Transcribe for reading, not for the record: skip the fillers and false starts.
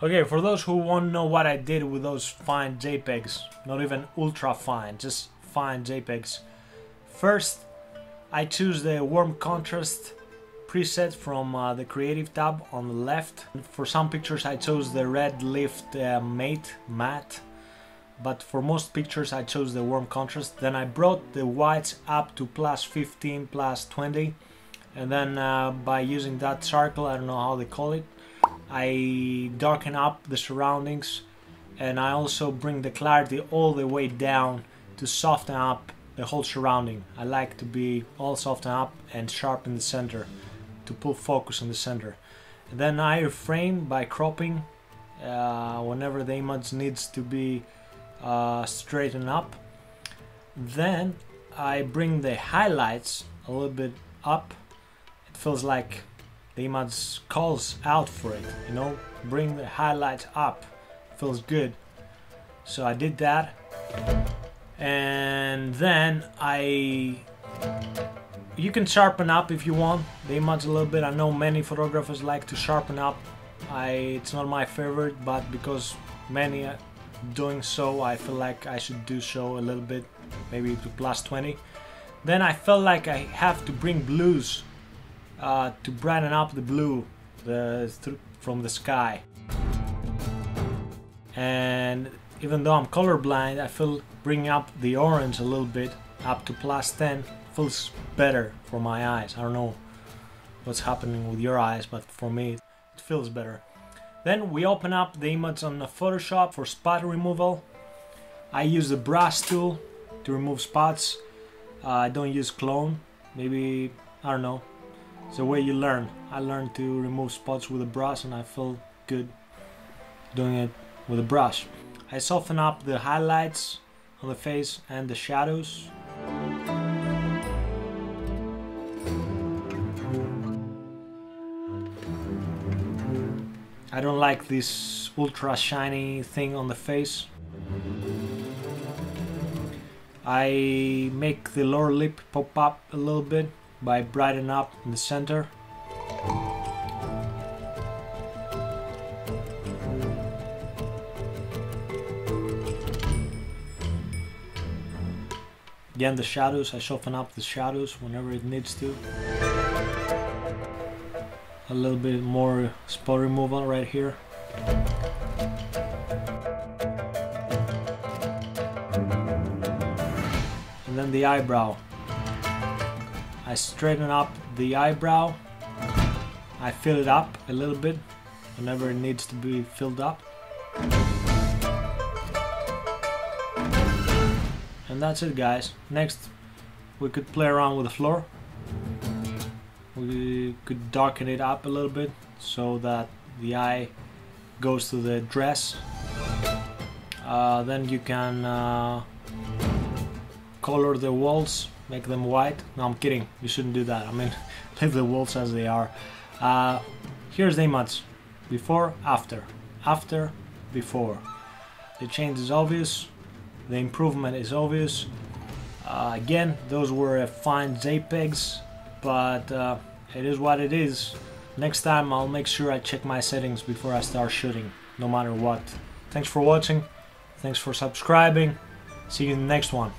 Okay, for those who won't know what I did with those fine JPEGs, not even ultra fine, just fine JPEGs. First, I choose the warm contrast preset from the creative tab on the left. For some pictures I chose the red lift matte, but for most pictures I chose the warm contrast. Then I brought the whites up to +15, +20, and then by using that circle, I don't know how they call it, I darken up the surroundings, and I also bring the clarity all the way down to soften up the whole surrounding. I like to be all softened up and sharp in the center to pull focus in the center. And then I refrain by cropping whenever the image needs to be straightened up. Then I bring the highlights a little bit up. It feels like the image calls out for it, you know, bring the highlights up, feels good. So I did that, and then you can sharpen up if you want the image a little bit. I know many photographers like to sharpen up. It's not my favorite, but because many are doing so, I feel like I should do so a little bit, maybe to +20. Then I felt like I have to bring blues to brighten up the blue from the sky. And even though I'm colorblind, I feel bringing up the orange a little bit up to +10 feels better for my eyes. I don't know what's happening with your eyes, but for me it feels better. Then we open up the image on the Photoshop for spot removal. I use the brush tool to remove spots. I don't use clone. Maybe, I don't know. It's the way you learn. I learned to remove spots with a brush, and I feel good doing it with a brush. I soften up the highlights on the face and the shadows. I don't like this ultra shiny thing on the face. I make the lower lip pop up a little bit by brightening up in the center. Again, the shadows, I soften up the shadows whenever it needs to. A little bit more spot removal right here. And then the eyebrow. I straighten up the eyebrow. I fill it up a little bit whenever it needs to be filled up. And that's it, guys. Next, we could play around with the floor. We could darken it up a little bit so that the eye goes to the dress. Then you can color the walls, make them white. No, I'm kidding, you shouldn't do that. I mean, leave the walls as they are. Here's the image, before, after, after, before. The change is obvious, the improvement is obvious. Again, those were fine JPEGs, but it is what it is. Next time I'll make sure I check my settings before I start shooting, no matter what. Thanks for watching, thanks for subscribing, see you in the next one.